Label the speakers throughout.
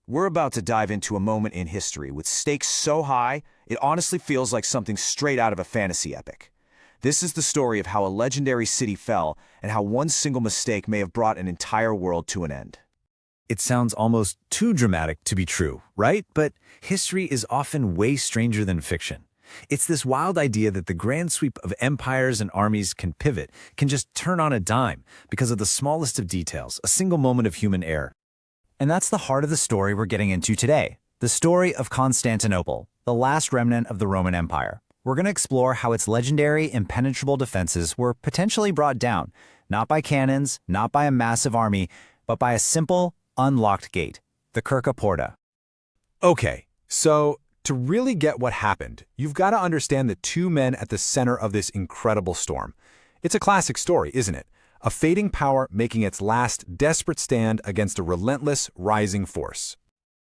Speaker 1: We're about to dive into a moment in history with stakes so high, it honestly feels like something straight out of a fantasy epic. This is the story of how a legendary city fell and how one single mistake may have brought an entire world to an end.
Speaker 2: It sounds almost too dramatic to be true, right? But history is often way stranger than fiction. It's this wild idea that the grand sweep of empires and armies can pivot, can just turn on a dime because of the smallest of details, a single moment of human error. And that's the heart of the story we're getting into today, the story of Constantinople, the last remnant of the Roman Empire. We're going to explore how its legendary, impenetrable defenses were potentially brought down, not by cannons, not by a massive army, but by a simple, unlocked gate, the Kirka Porta.
Speaker 3: Okay, so to really get what happened, you've got to understand the two men at the center of this incredible storm. It's a classic story, isn't it? A fading power making its last desperate stand against a relentless, rising force.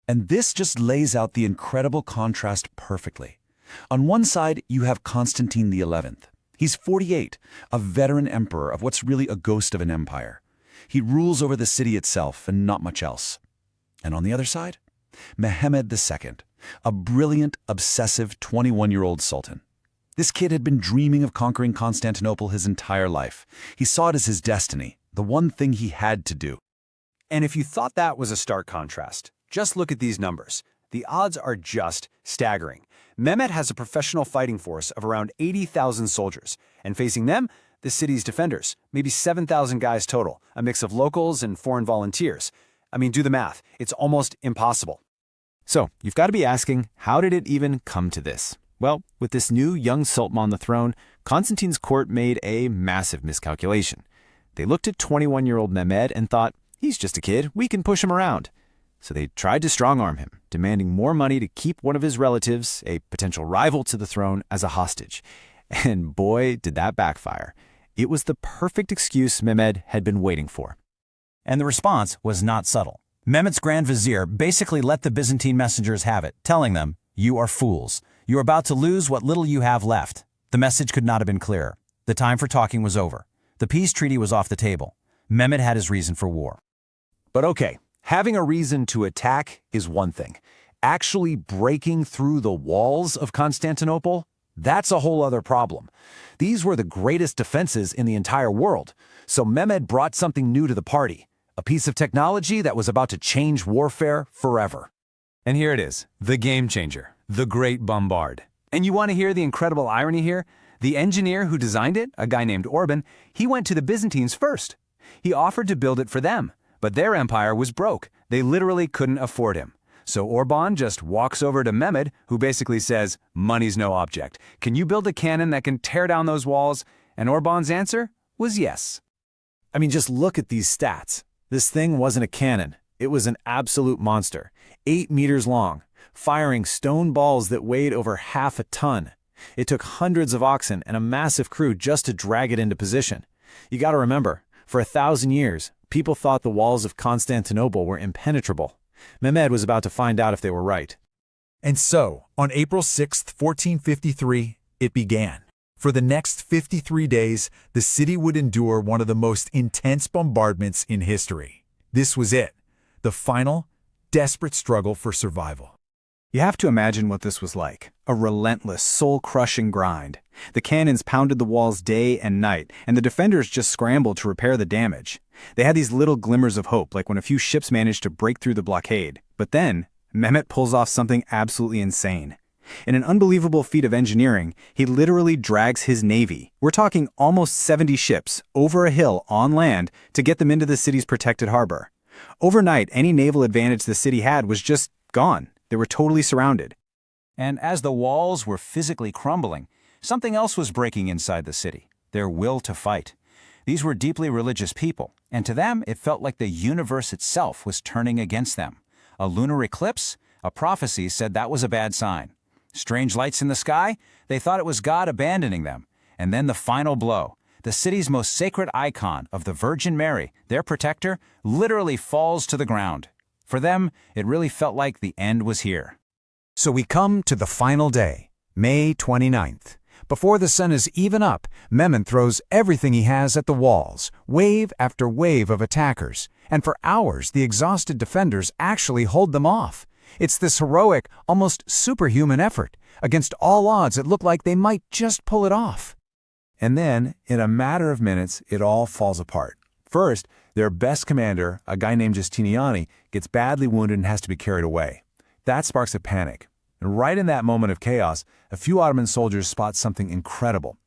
Speaker 4: And this just lays out the incredible contrast perfectly. On one side, you have Constantine XI. He's 48, a veteran emperor of what's really a ghost of an empire. He rules over the city itself and not much else. And on the other side, Mehmed II, a brilliant, obsessive 21-year-old sultan. This kid had been dreaming of conquering Constantinople his entire life. He saw it as his destiny, the one thing he had to do.
Speaker 5: And if you thought that was a stark contrast, just look at these numbers. The odds are just staggering. Mehmed has a professional fighting force of around 80,000 soldiers, and facing them, the city's defenders, maybe 7,000 guys total, a mix of locals and foreign volunteers. I mean, do the math. It's almost impossible. So, you've got to be asking, how did it even come to this? Well, with this new young sultan on the throne, Constantine's court made a massive miscalculation. They looked at 21-year-old Mehmed and thought, he's just a kid, we can push him around. So they tried to strong-arm him, demanding more money to keep one of his relatives, a potential rival to the throne, as a hostage. And boy, did that backfire. It was the perfect excuse Mehmed had been waiting for.
Speaker 2: And the response was not subtle. Mehmed's Grand Vizier basically let the Byzantine messengers have it, telling them, "You are fools. You are about to lose what little you have left." The message could not have been clearer. The time for talking was over. The peace treaty was off the table. Mehmed had his reason for war.
Speaker 3: But okay, having a reason to attack is one thing. Actually breaking through the walls of Constantinople, that's a whole other problem. These were the greatest defenses in the entire world. So Mehmed brought something new to the party, a piece of technology that was about to change warfare forever.
Speaker 5: And here it is, the game changer, the Great Bombard. And you want to hear the incredible irony here? The engineer who designed it, a guy named Orban, he went to the Byzantines first. He offered to build it for them, but their empire was broke. They literally couldn't afford him. So Orban just walks over to Mehmed, who basically says, money's no object. Can you build a cannon that can tear down those walls? And Orban's answer was yes.
Speaker 2: I mean, just look at these stats. This thing wasn't a cannon. It was an absolute monster, 8 meters long, firing stone balls that weighed over half a ton. It took hundreds of oxen and a massive crew just to drag it into position. You got to remember, for 1,000 years, people thought the walls of Constantinople were impenetrable. Mehmed was about to find out if they were right.
Speaker 6: And so, on April 6, 1453, it began. For the next 53 days, the city would endure one of the most intense bombardments in history. This was it, the final, desperate struggle for survival.
Speaker 5: You have to imagine what this was like, a relentless, soul-crushing grind. The cannons pounded the walls day and night, and the defenders just scrambled to repair the damage. They had these little glimmers of hope, like when a few ships managed to break through the blockade. But then, Mehmet pulls off something absolutely insane. In an unbelievable feat of engineering, he literally drags his navy, we're talking almost 70 ships, over a hill on land to get them into the city's protected harbor. Overnight, any naval advantage the city had was just gone. They were totally surrounded.
Speaker 2: And as the walls were physically crumbling, something else was breaking inside the city, their will to fight. These were deeply religious people, and to them it felt like the universe itself was turning against them. A lunar eclipse? A prophecy said that was a bad sign. Strange lights in the sky? They thought it was God abandoning them. And then the final blow. The city's most sacred icon of the Virgin Mary, their protector, literally falls to the ground. For them, it really felt like the end was here.
Speaker 3: So we come to the final day, May 29th. Before the sun is even up, Mehmed throws everything he has at the walls, wave after wave of attackers,
Speaker 5: And for hours, the exhausted defenders actually hold them off. It's this heroic, almost superhuman effort. Against all odds, it looked like they might just pull it off.
Speaker 3: And then, in a matter of minutes, it all falls apart. First, their best commander, a guy named Justiniani, gets badly wounded and has to be carried away. That sparks a panic. And right in that moment of chaos, a few Ottoman soldiers spot something incredible.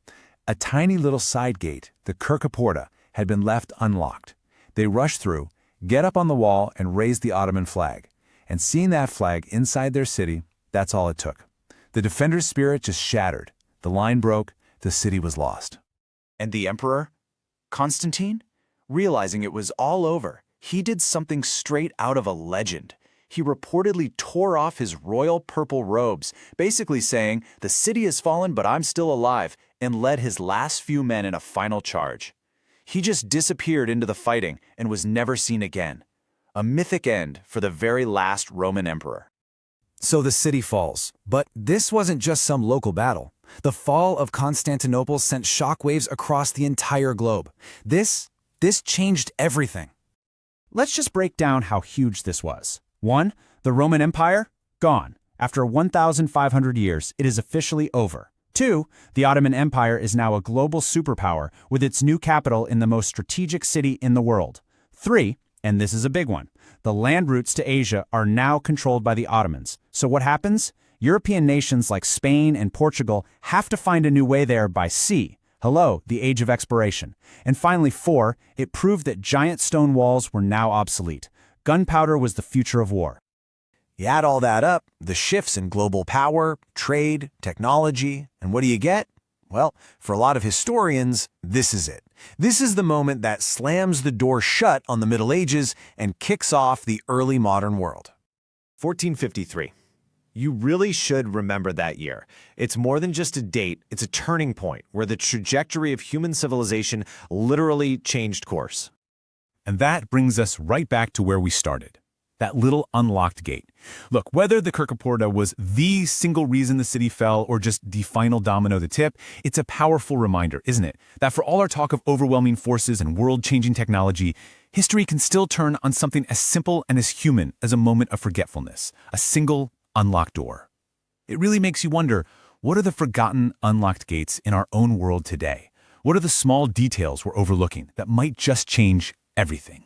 Speaker 3: A tiny little side gate, the Kirka Porta, had been left unlocked. They rush through, get up on the wall, and raise the Ottoman flag. And seeing that flag inside their city, that's all it took. The defenders' spirit just shattered. The line broke, the city was lost.
Speaker 1: And the emperor, Constantine, realizing it was all over, he did something straight out of a legend. He reportedly tore off his royal purple robes, basically saying, "The city has fallen, but I'm still alive," and led his last few men in a final charge. He just disappeared into the fighting and was never seen again. A mythic end for the very last Roman emperor.
Speaker 5: So the city falls. But this wasn't just some local battle. The fall of Constantinople sent shockwaves across the entire globe. This changed everything. Let's just break down how huge this was. 1. The Roman Empire? Gone. After 1,500 years, it is officially over. 2. The Ottoman Empire is now a global superpower with its new capital in the most strategic city in the world. 3. And this is a big one. The land routes to Asia are now controlled by the Ottomans. So what happens? European nations like Spain and Portugal have to find a new way there by sea. Hello, the age of exploration. And finally, 4, it proved that giant stone walls were now obsolete. Gunpowder was the future of war.
Speaker 1: You add all that up, the shifts in global power, trade, technology, and what do you get? Well, for a lot of historians, this is it. This is the moment that slams the door shut on the Middle Ages and kicks off the early modern world. 1453. You really should remember that year. It's more than just a date, it's a turning point where the trajectory of human civilization literally changed course.
Speaker 3: And that brings us right back to where we started. That little unlocked gate. Look, whether the Kirka Porta was the single reason the city fell or just the final domino to tip, it's a powerful reminder, isn't it? That for all our talk of overwhelming forces and world-changing technology, history can still turn on something as simple and as human as a moment of forgetfulness, a single unlocked door. It really makes you wonder, what are the forgotten unlocked gates in our own world today? What are the small details we're overlooking that might just change everything?